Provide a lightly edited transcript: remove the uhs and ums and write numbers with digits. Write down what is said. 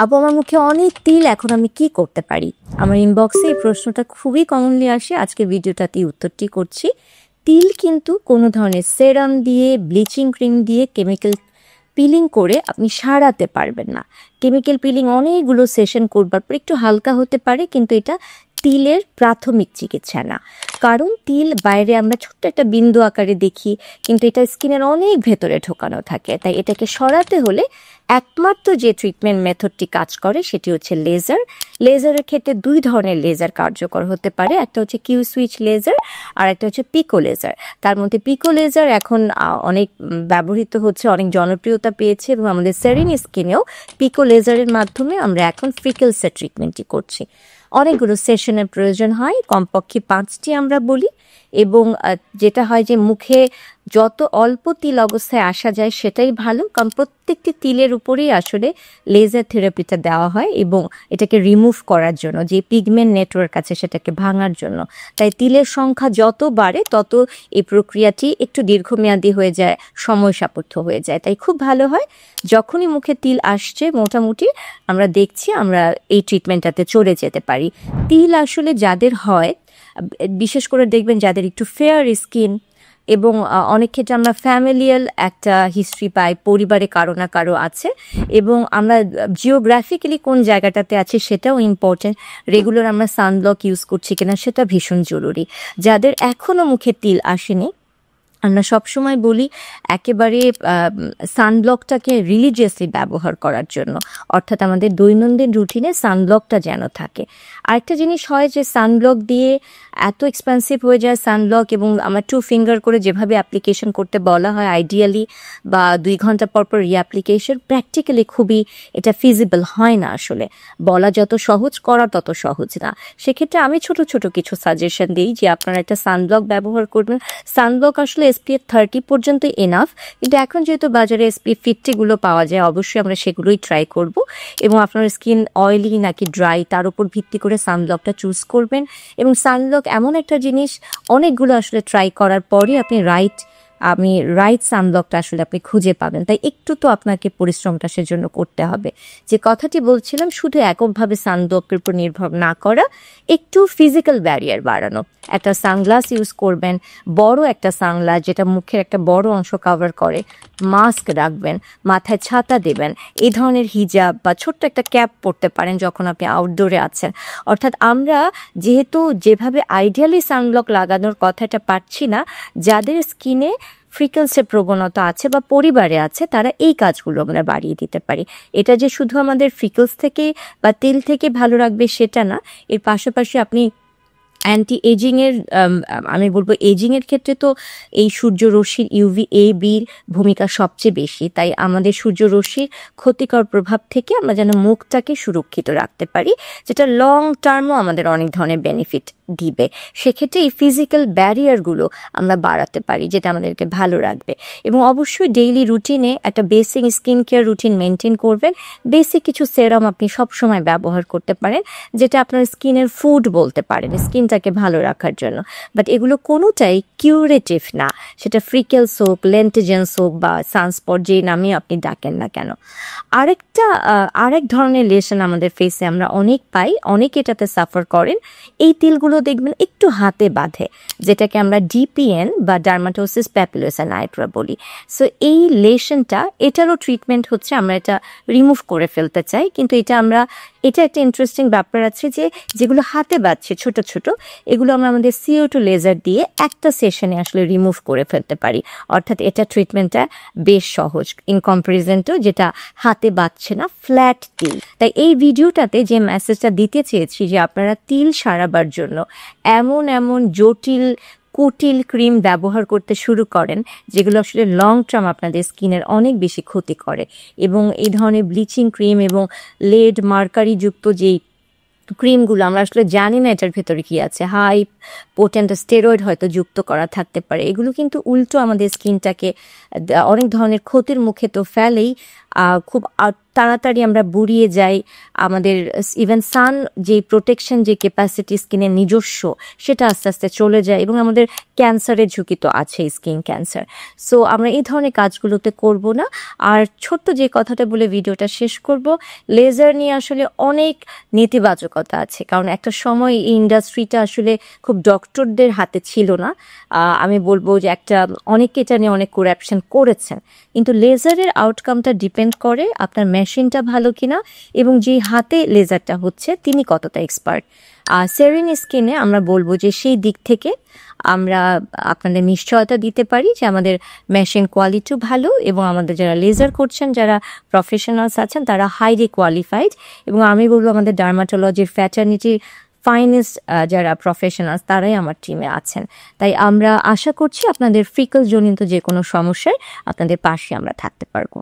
আপু আমার মুখে অনেক তিল, এখন আমি কি করতে পারি? আমার ইনবক্সে এই প্রশ্নটা খুবই কমনলি আসে। আজকে ভিডিওটাতে উত্তরটি করছি। তিল কিন্তু কোনো ধরনের সেরাম দিয়ে, ব্লিচিং ক্রিম দিয়ে, কেমিক্যাল পিলিং করে আপনি সারাতে পারবেন না। কেমিক্যাল পিলিং অনেকগুলো সেশন করবার পর একটু হালকা হতে পারে, কিন্তু এটা তিলের প্রাথমিক চিকিৎসা না। কারণ তিল বাইরে আমরা ছোট্ট একটা বিন্দু আকারে দেখি, কিন্তু এটা স্কিনের অনেক ভেতরে ঢোকানো থাকে। তাই এটাকে সরাতে হলে একমাত্র যে ট্রিটমেন্ট মেথডটি কাজ করে সেটি হচ্ছে লেজার। লেজারের ক্ষেত্রে দুই ধরনের লেজার কার্যকর হতে পারে, একটা হচ্ছে কিউ সুইচ লেজার আর একটা হচ্ছে পিকো লেজার। তার মধ্যে পিকো লেজার এখন অনেক ব্যবহৃত হচ্ছে, অনেক জনপ্রিয়তা পেয়েছে, এবং আমাদের সেরিন স্কিনেও পিকো লেজারের মাধ্যমে আমরা এখন ফ্রিকেলসের ট্রিটমেন্টটি করছি। অনেকগুলো সেশনের প্রয়োজন হয়, কমপক্ষে 5টি আমরা বলি। এবং যেটা হয় যে মুখে যত অল্প তিল অবস্থায় আসা যায় সেটাই ভালো, কারণ প্রত্যেকটি তিলের উপরেই আসলে লেজার থেরাপিটা দেওয়া হয় এবং এটাকে রিমুভ করার জন্য, যে পিগমেন্ট নেটওয়ার্ক আছে সেটাকে ভাঙার জন্য। তাই তিলের সংখ্যা যত বাড়ে তত এই প্রক্রিয়াটি একটু দীর্ঘমেয়াদী হয়ে যায়, সময় সাপেক্ষ হয়ে যায়। তাই খুব ভালো হয় যখনই মুখে তিল আসছে মোটামুটি আমরা দেখছি আমরা এই ট্রিটমেন্টটাতে চলে যেতে পারি। তিল আসলে যাদের হয়, বিশেষ করে দেখবেন যাদের একটু ফেয়ার স্কিন, এবং অনেক ক্ষেত্রে আমরা ফ্যামিলিয়াল একটা হিস্ট্রি পাই, পরিবারে কারো না কারো আছে, এবং আমরা জিওগ্রাফিক্যালি কোন জায়গাটাতে আছি সেটাও ইম্পর্টেন্ট। রেগুলার আমরা সানব্লক ইউজ করছি কিনা সেটা ভীষণ জরুরি। যাদের এখনও মুখে তিল আসেনি, আমরা সবসময় বলি একেবারে সানব্লকটাকে রিলিজিয়াসলি ব্যবহার করার জন্য, অর্থাৎ আমাদের দৈনন্দিন রুটিনে সানব্লকটা যেন থাকে। আরেকটা জিনিস হয় যে সানব্লক দিয়ে এত এক্সপেন্সিভ হয়ে যায় সানব্লক, এবং আমরা 2 ফিঙ্গার করে যেভাবে অ্যাপ্লিকেশন করতে বলা হয় আইডিয়ালি, বা 2 ঘন্টা পর পর রিঅ্যাপ্লিকেশন, প্র্যাকটিক্যালি খুবই এটা ফিজিবল হয় না। আসলে বলা যত সহজ, করা তত সহজ না। সেক্ষেত্রে আমি ছোট ছোট কিছু সাজেশন দিই যে আপনারা একটা সানব্লক ব্যবহার করবেন। সানব্লক আসলে SPF 30 পর্যন্ত এনাফ, কিন্তু এখন যেহেতু বাজারে SPF 50 পাওয়া যায়, অবশ্যই আমরা সেগুলোই ট্রাই করব। এবং আপনার স্কিন অয়েলি নাকি ড্রাই তার উপর ভিত্তি করে সানব্লকটা চুজ করবেন। এবং সানব্লক এমন একটা জিনিস, অনেকগুলো আসলে ট্রাই করার পরই আপনি রাইট সানব্লকটা আসলে আপনি খুঁজে পাবেন। তাই একটু তো আপনাকে পরিশ্রমটা সেজন্য করতে হবে। যে কথাটি বলছিলাম, শুধু এককভাবে সানব্লকের উপর নির্ভর না করা, একটু ফিজিক্যাল ব্যারিয়ার বাড়ানো। একটা সানগ্লাস ইউজ করবেন, বড় একটা সানগ্লাস যেটা মুখের একটা বড় অংশ কভার করে, মাস্ক রাখবেন, মাথায় ছাতা দেবেন, এই ধরনের হিজাব বা ছোট্ট একটা ক্যাপ পরতে পারেন যখন আপনি আউটডোরে আছেন। অর্থাৎ আমরা যেহেতু যেভাবে আইডিয়ালি সানব্লক লাগানোর কথাটা পারছি না, যাদের স্কিনে ফ্রিকেলসের প্রবণতা আছে বা পরিবারে আছে, তারা এই কাজগুলো আমরা বাড়িয়ে দিতে পারি। এটা যে শুধু আমাদের ফ্রিকেলস থেকে বা তেল থেকে ভালো রাখবে সেটা না, এর পাশাপাশি আপনি অ্যান্টি এজিংয়ের, আমি বলবো এজিংয়ের ক্ষেত্রে তো এই সূর্যরশ্মির UVA-B ভূমিকা সবচেয়ে বেশি। তাই আমাদের সূর্যরশ্মির ক্ষতিকর প্রভাব থেকে আমরা যেন মুখটাকে সুরক্ষিত রাখতে পারি, যেটা লং টার্মও আমাদের অনেক ধরনের বেনিফিট দিবে। সেক্ষেত্রে এই ফিজিক্যাল ব্যারিয়ারগুলো আমরা বাড়াতে পারি, যেটা আমাদেরকে ভালো রাখবে। এবং অবশ্যই ডেইলি রুটিনে একটা basic skin care routine maintain করবেন। বেসিক কিছু সেরাম আপনি সবসময় ব্যবহার করতে পারেন, যেটা আপনার স্কিনের ফুড বলতে পারেন, স্কিনটাকে ভালো রাখার জন্য। বাট এগুলো কোনোটাই কিউরেটিভ না, সেটা ফ্রিকেলস হোক, লেন্টিজেন্স হোক, বা সানস্পট যেই নামে আপনি ডাকেন না কেন। আরেক ধরনের লেশন আমাদের ফেসে আমরা অনেক পাই, অনেকে এটাতে সাফার করেন। এই তিলগুলো দেখবেন একটু হাতে বাঁধে, যেটাকে আমরা DPN বা ডার্মাটোসিস প্যাপিলোসা নাইগ্রা বলি। সো এই লেশনটা, এটারও ট্রিটমেন্ট হচ্ছে আমরা এটা রিমুভ করে ফেলতে চাই, কিন্তু এটা একটা ইন্টারেস্টিং ব্যাপার আছে যে যেগুলো হাতে বাঁধছে ছোট ছোট, এগুলো আমরা আমাদের CO2 লেজার দিয়ে একটা সেশনে আসলে রিমুভ করে ফেলতে পারি। অর্থাৎ এটা ট্রিটমেন্টটা বেশ সহজ ইন কম্পারিজন টু যেটা হাতে বাঁধছে না ফ্ল্যাট তিল। তাই এই ভিডিওটাতে যে মেসেজটা দিতে চেয়েছি যে আপনারা তিল সারাবার জন্য এমন কুটিল ক্রিম ব্যবহার করতে শুরু করেন, যেগুলো আসলে লং টার্ম আপনাদের স্কিনের অনেক বেশি ক্ষতি করে। এবং এই ধরনের ব্লিচিং ক্রিম এবং লেড মার্কারি যুক্ত যেই ক্রিমগুলো, আমরা আসলে জানি না এটার ভেতরে কি আছে, হাই পোটেন্ট স্টেরয়েড হয়তো যুক্ত করা থাকতে পারে। এগুলো কিন্তু উল্টো আমাদের স্কিনটাকে অনেক ধরনের ক্ষতির মুখে তো ফেলেই, খুব তাড়াতাড়ি আমরা বুড়িয়ে যাই, আমাদের ইভেন সান যে প্রোটেকশন যে ক্যাপাসিটি স্কিনের নিজস্ব সেটা আস্তে আস্তে চলে যায়, এবং আমাদের ক্যান্সারের ঝুঁকি তো আছেই, স্কিন ক্যান্সার। সো আমরা এই ধরনের কাজগুলোতে করব না। আর ছোট্ট যে কথাটা বলে ভিডিওটা শেষ করব, লেজার নিয়ে আসলে অনেক নেতিবাচকতা আছে, কারণ একটা সময় এই ইন্ডাস্ট্রিটা আসলে খুব ডক্টরদের হাতে ছিল না। আমি বলবো যে অনেকে এটা নিয়ে অনেক করাপশন করেছেন, কিন্তু লেজারের আউটকামটা ডিপেন্ড করে আপনার মেশিনটা ভালো কিনা এবং যে হাতে লেজারটা হচ্ছে তিনি কতটা এক্সপার্ট। সেরিন স্কিনে আমরা বলবো যে সেই দিক থেকে আমরা আপনাদের নিশ্চয়তা দিতে পারি যে আমাদের মেশিন কোয়ালিটিও ভালো, এবং আমাদের যারা লেজার করছেন, যারা প্রফেশনালস আছেন, তারা হাইলি কোয়ালিফাইড। এবং আমি বলবো আমাদের ডার্মাটোলজির ফ্যাটার্নিটির ফাইনেস্ট যারা প্রফেশনালস তারাই আমার টিমে আছেন। তাই আমরা আশা করছি আপনাদের ফ্রিকল জনিত যে কোনো সমস্যায় আপনাদের পাশে আমরা থাকতে পারবো।